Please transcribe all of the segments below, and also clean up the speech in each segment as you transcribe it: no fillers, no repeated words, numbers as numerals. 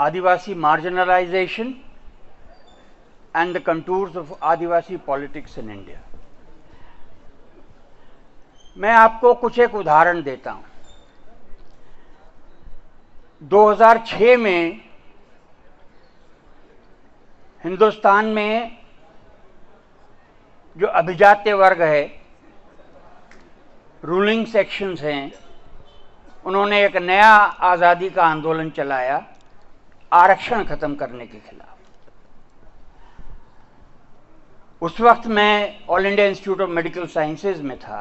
Adivasi marginalization and the contours of Adivasi politics in India. मैं आपको कुछ एक उदाहरण देता हूं। 2006 में हिंदुस्तान में जो अभिजात्य वर्ग है, रूलिंग सेक्शंस हैं, उन्होंने एक नया आज़ादी का आंदोलन चलाया आरक्षण खत्म करने के खिलाफ। उस वक्त मैं all India institute of medical sciences में था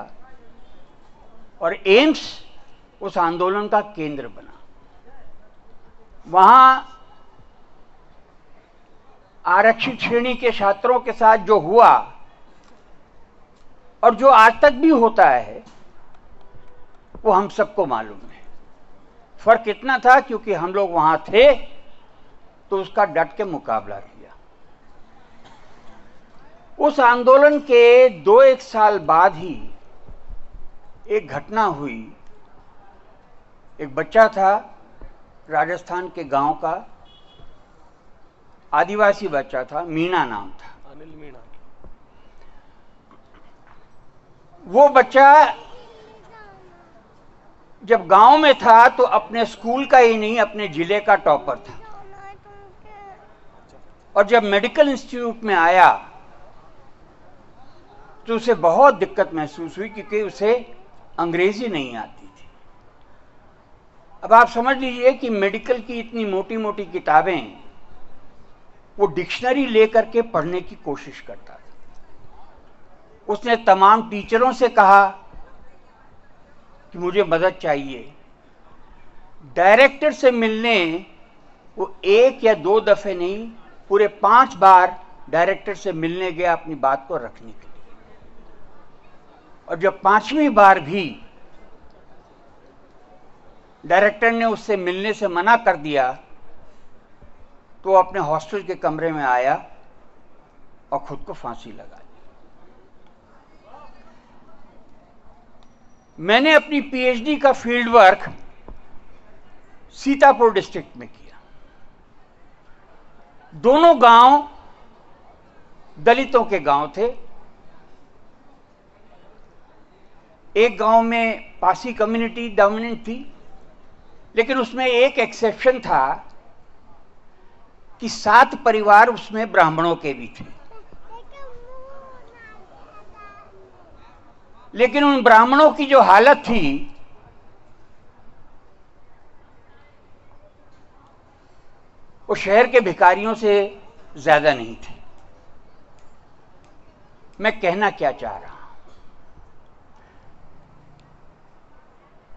और एम्स उस आंदोलन का केंद्र बना। वहां आरक्षित श्रेणी के छात्रों के साथ जो हुआ और जो आज तक भी होता है वो हम सबको मालूम है। फर्क इतना था क्योंकि हम लोग वहां थे तो उसका डट के मुकाबला किया। उस आंदोलन के 2-1 साल बाद ही एक घटना हुई। एक बच्चा था, राजस्थान के गांव का, आदिवासी बच्चा था, मीणा नाम था, अनिल मीणा। वो बच्चा जब गांव में था तो अपने स्कूल का ही नहीं, अपने जिले का टॉपर था। और जब मेडिकल इंस्टीट्यूट में आया तो उसे बहुत दिक्कत महसूस हुई क्योंकि उसे अंग्रेजी नहीं आती थी। अब आप समझ लीजिए कि मेडिकल की इतनी मोटी मोटी किताबें वो डिक्शनरी लेकर के पढ़ने की कोशिश करता था। उसने तमाम टीचरों से कहा कि मुझे मदद चाहिए। डायरेक्टर से मिलने वो 1 या 2 दफे नहीं, पूरे 5 बार डायरेक्टर से मिलने गया अपनी बात को रखने के लिए। और जब 5वीं बार भी डायरेक्टर ने उससे मिलने से मना कर दिया तो अपने हॉस्टल के कमरे में आया और खुद को फांसी लगा ली। मैंने अपनी पीएचडी का फील्ड वर्क सीतापुर डिस्ट्रिक्ट में किया। दोनों गांव दलितों के गांव थे। एक गांव में पासी कम्युनिटी डोमिनेंट थी, लेकिन उसमें एक एक्सेप्शन था कि 7 परिवार उसमें ब्राह्मणों के भी थे। लेकिन उन ब्राह्मणों की जो हालत थी वो शहर के भिखारियों से ज्यादा नहीं थी। मैं कहना क्या चाह रहा हूं,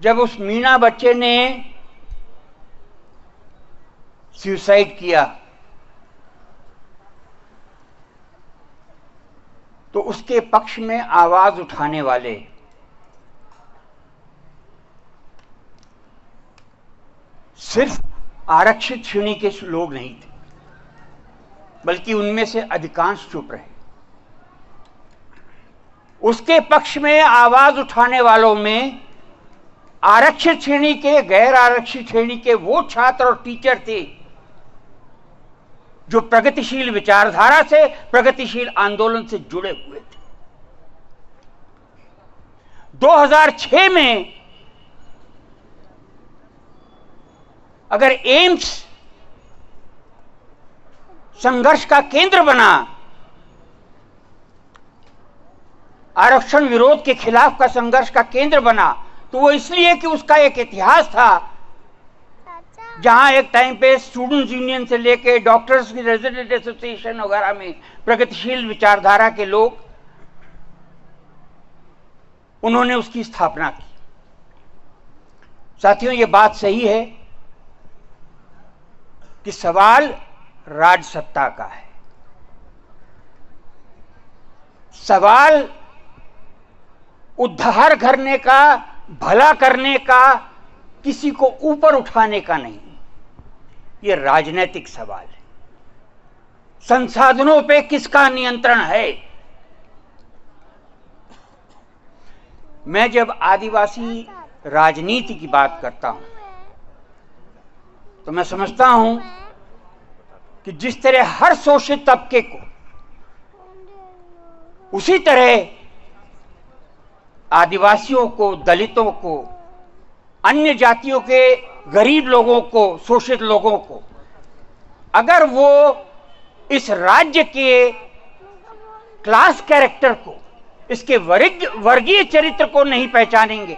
जब उस मीणा बच्चे ने सुसाइड किया तो उसके पक्ष में आवाज उठाने वाले सिर्फ आरक्षित श्रेणी के लोग नहीं थे, बल्कि उनमें से अधिकांश चुप रहे। उसके पक्ष में आवाज उठाने वालों में आरक्षित श्रेणी के, गैर आरक्षित श्रेणी के वो छात्र और टीचर थे जो प्रगतिशील विचारधारा से, प्रगतिशील आंदोलन से जुड़े हुए थे। 2006 में अगर एम्स संघर्ष का केंद्र बना, आरक्षण विरोध के खिलाफ का संघर्ष का केंद्र बना, तो वो इसलिए कि उसका एक इतिहास था जहां एक टाइम पे स्टूडेंट्स यूनियन से लेके डॉक्टर्स की रेजिडेंट एसोसिएशन वगैरह में प्रगतिशील विचारधारा के लोग, उन्होंने उसकी स्थापना की। साथियों, ये बात सही है कि सवाल राजसत्ता का है। सवाल उद्धार करने का, भला करने का, किसी को ऊपर उठाने का नहीं। ये राजनीतिक सवाल है। संसाधनों पे किसका नियंत्रण है। मैं जब आदिवासी राजनीति की बात करता हूं तो मैं समझता हूं कि जिस तरह हर शोषित तबके को उसी तरह आदिवासियों को, दलितों को, अन्य जातियों के गरीब लोगों को, शोषित लोगों को, अगर वो इस राज्य के क्लास कैरेक्टर को, इसके वर्गीय चरित्र को नहीं पहचानेंगे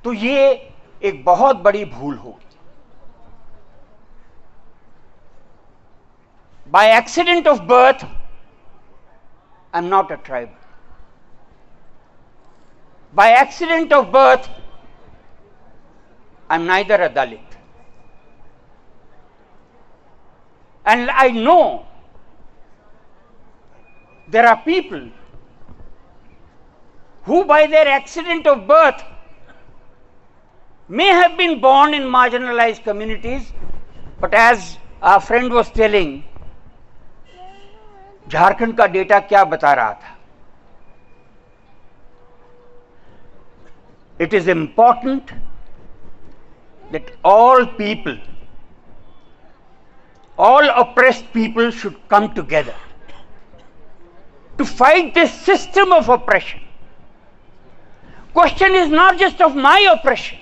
तो ये एक बहुत बड़ी भूल होगी। By accident of birth, I'm not a tribal. By accident of birth, I'm neither a Dalit. And I know there are people who by their accident of birth may have been born in marginalized communities, but as our friend was telling, Jharkhand का data क्या बता रहा था? It is important that all people, all oppressed people should come together to fight this system of oppression. Question is not just of my oppression.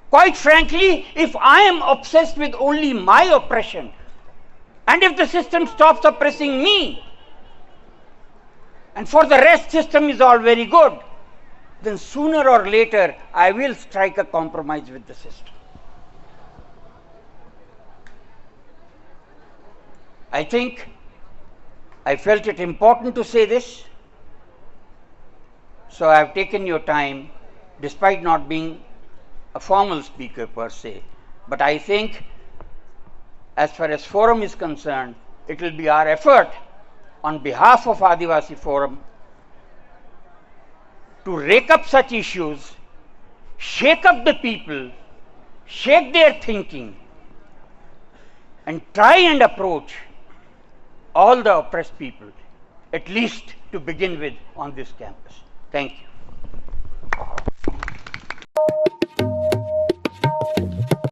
Quite frankly, if I am obsessed with only my oppression, and if the system stops oppressing me, and for the rest system is all very good, then sooner or later I will strike a compromise with the system. I think I felt it important to say this, so I have taken your time despite not being a formal speaker per se, but I think as far as forum is concerned, it will be our effort on behalf of Adivasi Forum to rake up such issues, shake up the people, shake their thinking, and try and approach all the oppressed people, at least to begin with on this campus. Thank you.